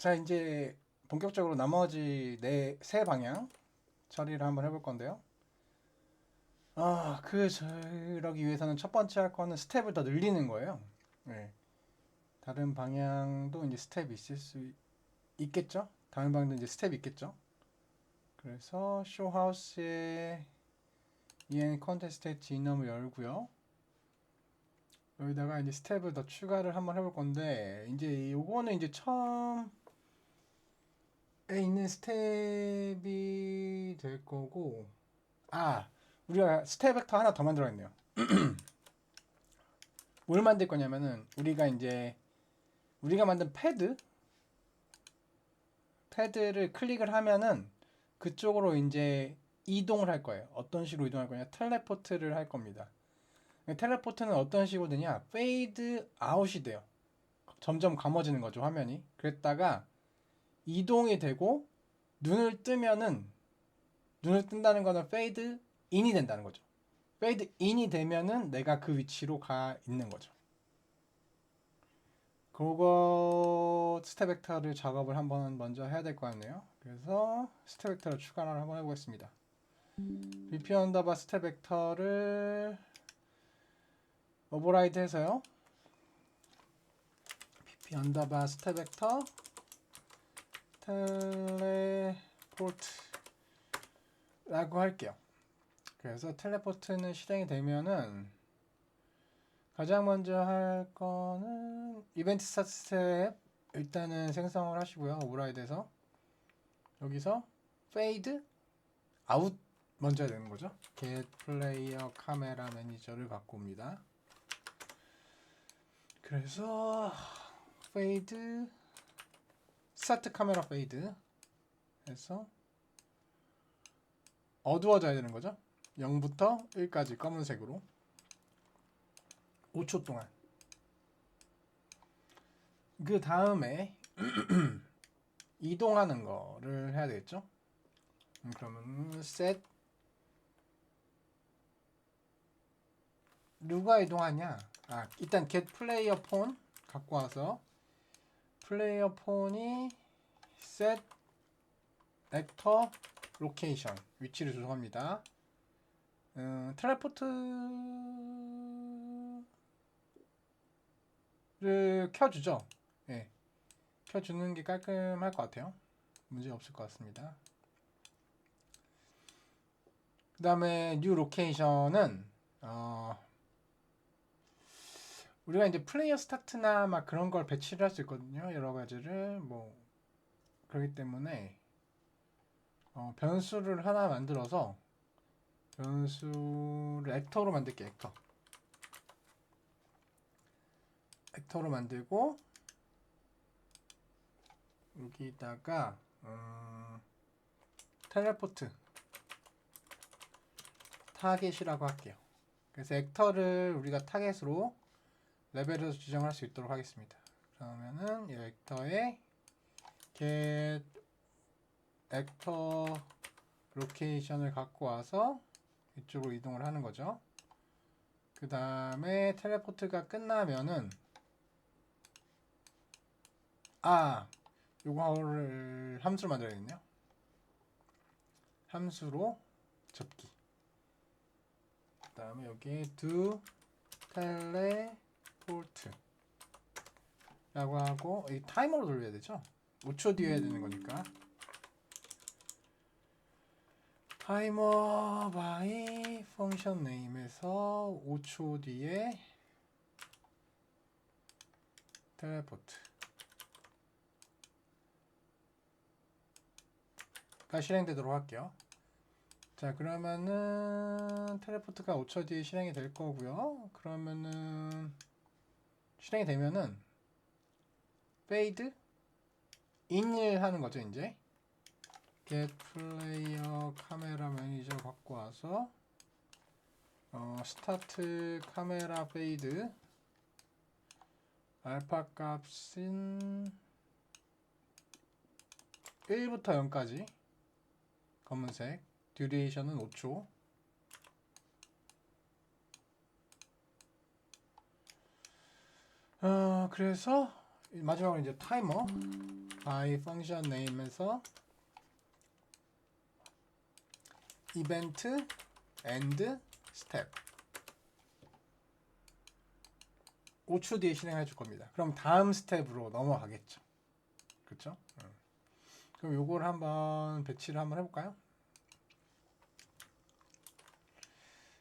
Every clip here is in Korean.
자, 이제 본격적으로 나머지 세 방향 처리를 한번 해볼 건데요. 그러기 위해서는 첫 번째 할 거는 스텝을 더 늘리는 거예요. 네. 다른 방향도 이제 스텝이 있을 수 있겠죠? 다른 방향도 이제 스텝이 있겠죠? 그래서 쇼하우스에 EN 컨테스트 진음을 열고요. 여기다가 이제 스텝을 더 추가를 한번 해볼 건데, 이제 요거는 이제 처음에 있는 스텝이 될 거고, 우리가 스텝 벡터 하나 더 만들어야겠네요. 뭘 만들 거냐면은 우리가 만든 패드를 클릭을 하면은 그쪽으로 이제 이동을 할 거예요. 어떤 식으로 이동할 거냐? 텔레포트를 할 겁니다. 텔레포트는 어떤 식으로 되냐? 페이드 아웃이 돼요. 점점 감아지는 거죠, 화면이. 그랬다가 이동이 되고 눈을 뜬다는 거는 페이드 인이 된다는 거죠. 페이드 인이 되면은 내가 그 위치로 가 있는 거죠. 그거 스텝 벡터를 작업을 한번 먼저 해야 될 것 같네요. 그래서 스텝 벡터를 추가를 한번 해보겠습니다. bp 언더바 스텝 벡터를 오버라이드 해서요. bp 언더바 스텝 벡터 텔레포트라고 할게요. 그래서 텔레포트는 실행이 되면은 가장 먼저 할 거는 이벤트 스타트 스텝 일단은 생성을 하시고요. 오버라이드에서 여기서 페이드 아웃 먼저 해야 되는 거죠. get player 카메라 매니저를 갖고 옵니다. 그래서 페이드 스타트 카메라 페이드 해서 어두워져야 되는 거죠. 0부터 1까지 검은색으로 5초 동안. 그 다음에 이동하는 거를 해야 되겠죠. 그러면 set 누가 이동하냐? 일단 get player phone 갖고 와서 플레이어 폰이 set actor location 위치를 조정합니다. 텔레포트를 켜주죠. 예, 켜주는 게 깔끔할 것 같아요. 문제 없을 것 같습니다. 그 다음에 new location은 우리가 이제 플레이어 스타트나 막 그런 걸 배치를 할 수 있거든요. 여러 가지를 뭐 그렇기 때문에 변수를 하나 만들어서 변수를 액터로 만들게요. 액터로 만들고 여기다가 텔레포트 타겟이라고 할게요. 그래서 액터를 우리가 타겟으로 레벨에서 지정할 수 있도록 하겠습니다. 그러면은 이 액터에 get 액터 로케이션을 갖고 와서 이쪽으로 이동을 하는 거죠. 그 다음에 텔레포트가 끝나면은 요거를 함수로 만들어야겠네요. 함수로 접기. 그 다음에 여기에 do teleport 라고 하고 이 타이머로 돌려야 되죠. 5초 뒤에 해야 되는 거니까. 타이머 by function name에서 5초 뒤에 텔레포트가 실행되도록 할게요. 자, 그러면은 텔레포트가 5초 뒤에 실행이 될 거고요. 그러면은 실행이 되면은 페이드 인을 하는 거죠. 이제 get player 카메라 매니저 갖고 와서 스타트 카메라 페이드 알파 값은 1부터 0까지 검은색 듀레이션은 5초 그래서 마지막으로 이제 타이머 by function name에서 event end step 5초 뒤에 실행해 줄 겁니다. 그럼 다음 스텝으로 넘어가겠죠. 그렇죠? 그럼 요걸 한번 배치를 한번 해볼까요?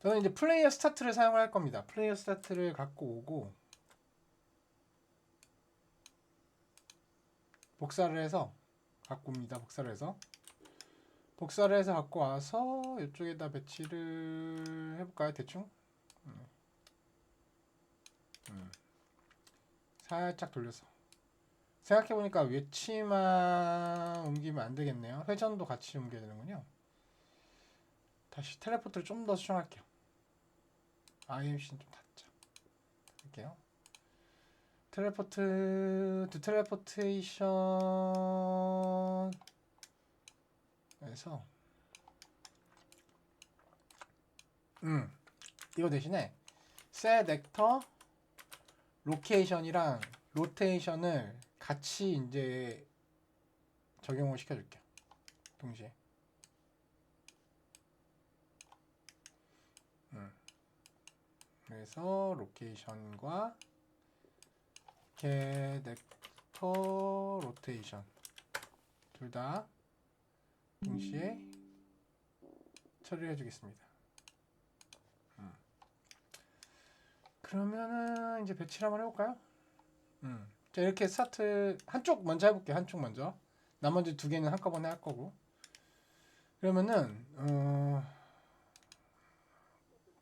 저는 이제 플레이어 스타트를 사용할 겁니다. 플레이어 스타트를 갖고 오고 복사를 해서 갖고 옵니다. 복사를 해서 갖고 와서 이쪽에다 배치를 해볼까요? 대충 살짝 돌려서 생각해보니까 위치만 옮기면 안 되겠네요. 회전도 같이 옮겨야 되는군요. 다시 텔레포트를 좀 더 수정할게요. IMC는 좀 닫자. 할게요. 텔레포트 to 텔레포테이션 에서 이거 대신에 set actor 로케이션이랑 로테이션을 같이 이제 적용을 시켜줄게요. 동시에. 그래서 로케이션과 get actor 로테이션 둘 다 동시에 처리를 해주겠습니다. 그러면은 이제 배치를 한번 해볼까요? 자, 이렇게 스타트 한쪽 먼저 해볼게요. 한쪽 먼저. 나머지 두 개는 한꺼번에 할 거고. 그러면은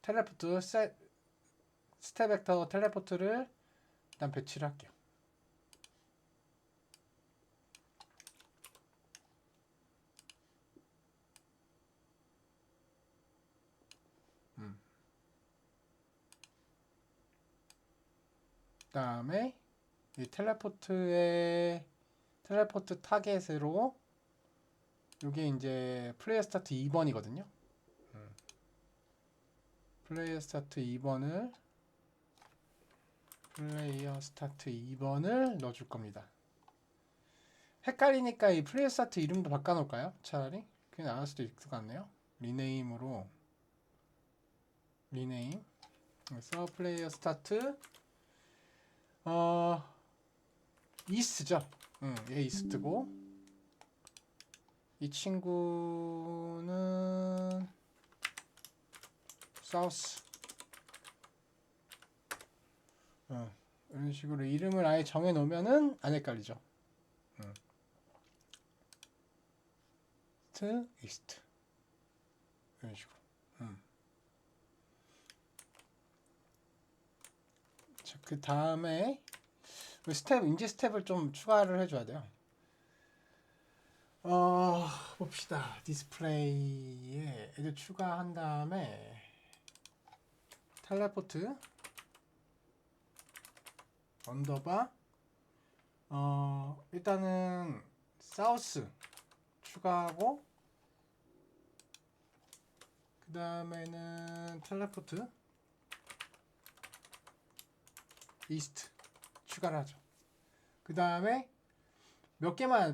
텔레포트 스텝 벡터 텔레포트를 일단 배치를 할게요. 그다음에 이 텔레포트 타겟으로 이게 이제 플레이어 스타트 2번이거든요. 플레이어 스타트 2번을 넣어줄 겁니다. 헷갈리니까 이 플레이어 스타트 이름도 바꿔놓을까요? 차라리 그게 나을 수도 있을 것 같네요. 리네임 그래서 플레이어 스타트 이스트죠. 얘 이스트고 이 친구는 사우스. 이런 식으로 이름을 아예 정해 놓으면은 안 헷갈리죠. 이스트 이런 식으로. 자, 그 다음에 인지 스텝을 좀 추가를 해줘야 돼요. 봅시다. 디스플레이에 애들 추가한 다음에 텔레포트 언더바 일단은 사우스 추가하고 그 다음에는 텔레포트 이스트 추가를 하죠. 그 다음에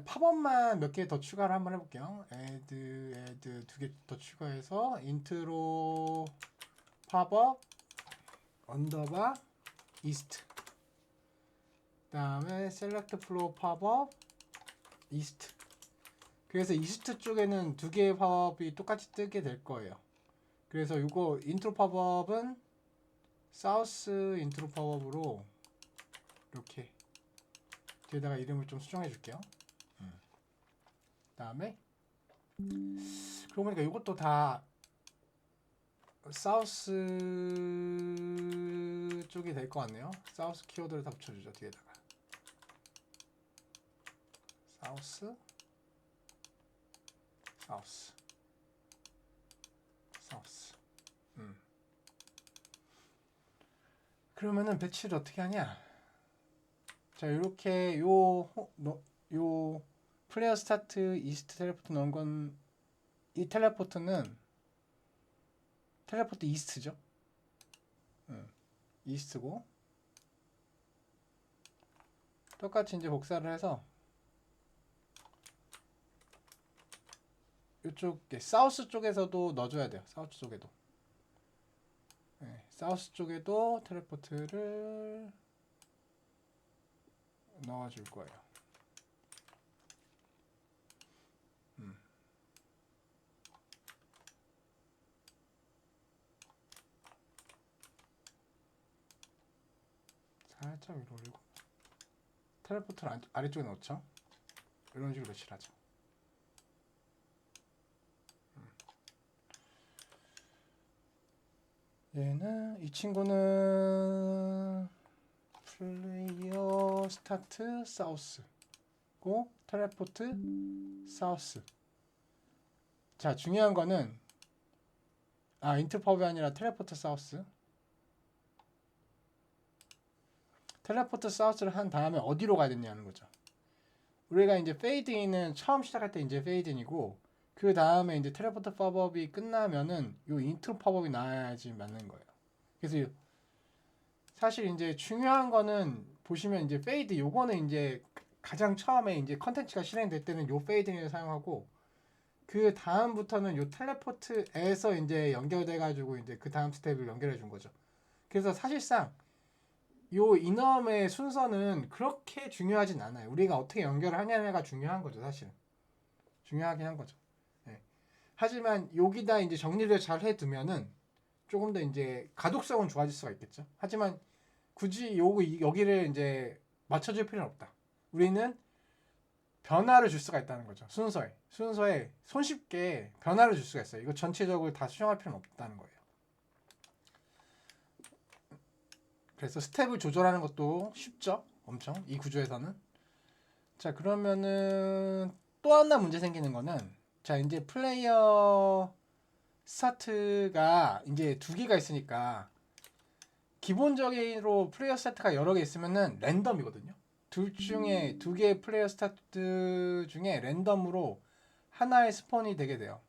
팝업만 몇 개 더 추가를 한번 해볼게요. add 두 개 더 추가해서 인트로 팝업 언더바 이스트 그 다음에 select flow 팝업 이스트. 그래서 이스트 쪽에는 두 개의 팝업이 똑같이 뜨게 될 거예요. 그래서 이거 인트로 팝업은 사우스 인트로 팝업으로 이렇게 뒤에다가 이름을 좀 수정해 줄게요. 그 다음에 그러고 보니까 이것도 다 사우스 쪽이 될 것 같네요. 사우스 키워드를 다 붙여주죠. 뒤에다가 사우스 그러면은 배치를 어떻게 하냐? 자, 이렇게 요 플레이어 스타트 이스트 텔레포트 넣은 건 이 텔레포트는 텔레포트 이스트죠. 이스트고 똑같이 이제 복사를 해서 이쪽 사우스 쪽에서도 넣어줘야 돼요. 사우스 쪽에도. 네, 사우스 쪽에도 텔레포트를 넣어줄 거예요. 살짝 위로 올리고 텔레포트를 아래쪽에 넣죠. 이런 식으로 칠하죠. 얘는 이 친구는 플레이어 스타트 사우스고 텔레포트 사우스. 자, 중요한 거는 인트 펍이 아니라 텔레포트 사우스. 텔레포트 사우스를 한 다음에 어디로 가야 되냐는 거죠. 우리가 이제 페이드인은 처음 시작할 때 이제 페이드인이고 그 다음에 이제 텔레포트 팝업이 끝나면은 요 인트로 팝업이 나와야지 맞는 거예요. 그래서 사실 이제 중요한 거는 보시면 이제 페이드 요거는 이제 가장 처음에 이제 컨텐츠가 실행될 때는 요 페이드인을 사용하고 그 다음부터는 요 텔레포트에서 이제 연결돼 가지고 이제 그 다음 스텝을 연결해 준 거죠. 그래서 사실상 요 이넘의 순서는 그렇게 중요하진 않아요. 우리가 어떻게 연결을 하냐가 중요한 거죠, 사실은. 중요하긴 한 거죠. 네. 하지만 여기다 이제 정리를 잘 해두면은 조금 더 이제 가독성은 좋아질 수가 있겠죠. 하지만 굳이 여기를 이제 맞춰줄 필요는 없다. 우리는 변화를 줄 수가 있다는 거죠. 순서에 손쉽게 변화를 줄 수가 있어요. 이거 전체적으로 다 수정할 필요는 없다는 거예요. 그래서 스텝을 조절하는 것도 쉽죠. 엄청 이 구조에서는. 자, 그러면은 또 하나 문제 생기는 거는 자, 이제 플레이어 스타트가 이제 두 개가 있으니까 기본적으로 플레이어 스타트가 여러 개 있으면은 랜덤이거든요. 둘 중에 두 개의 플레이어 스타트 중에 랜덤으로 하나의 스폰이 되게 돼요.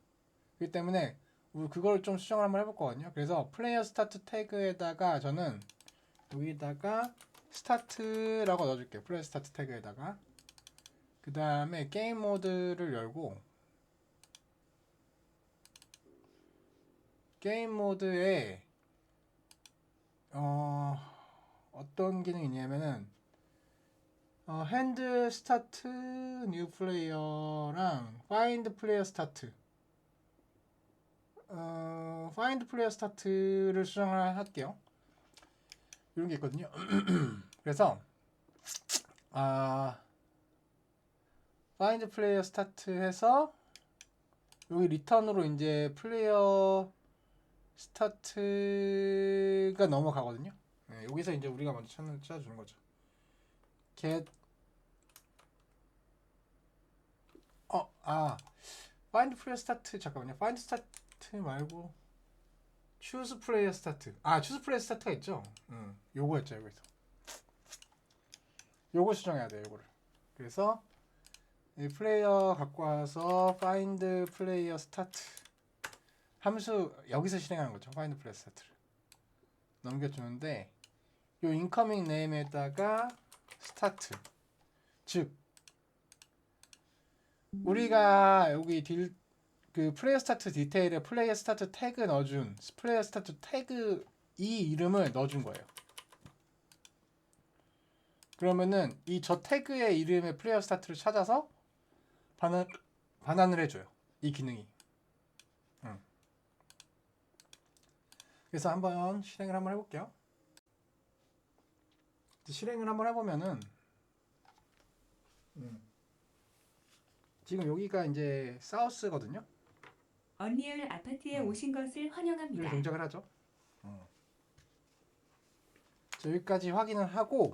그렇기 때문에 우리 그걸 좀 수정을 한번 해볼 거거든요. 그래서 플레이어 스타트 태그에다가 저는 여기다가 스타트라고 넣어줄게요. 플레이어 스타트 태그에다가 그 다음에 게임 모드를 열고 게임 모드에 어떤 기능이 있냐면은 핸드 스타트 뉴 플레이어랑 파인드 플레이어 스타트 파인드 플레이어 스타트를 수정을 할게요. 이런 게 있거든요. 그래서 파인드 플레이어 스타트 해서 여기 리턴으로 이제 플레이어 스타트가 넘어가거든요. 네, 여기서 이제 우리가 먼저 찾아주는 거죠. get find player start 잠깐만요. find start 말고 choose player start. choose player start가 있죠. 요거였죠, 여기서. 요거 수정해야 돼요, 요거를. 그래서 이 플레이어 갖고 와서 find player start 함수 여기서 실행하는 거죠. find player start를 넘겨주는데 요 incoming name에다가 start 즉 우리가 여기 그 플레이어 스타트 디테일에 플레이어 스타트 태그 넣어준 플레이어 스타트 태그 이 이름을 넣어준 거예요. 그러면은 이 저 태그의 이름의 플레이어 스타트를 찾아서 반환을 해줘요. 이 기능이. 그래서 한번 실행을 한번 해볼게요. 실행을 한번 해보면은 지금 여기가 이제 사우스거든요. 언리얼 아파트에 오신 것을 환영합니다. 여기 동작을 하죠. 자, 여기까지 확인을 하고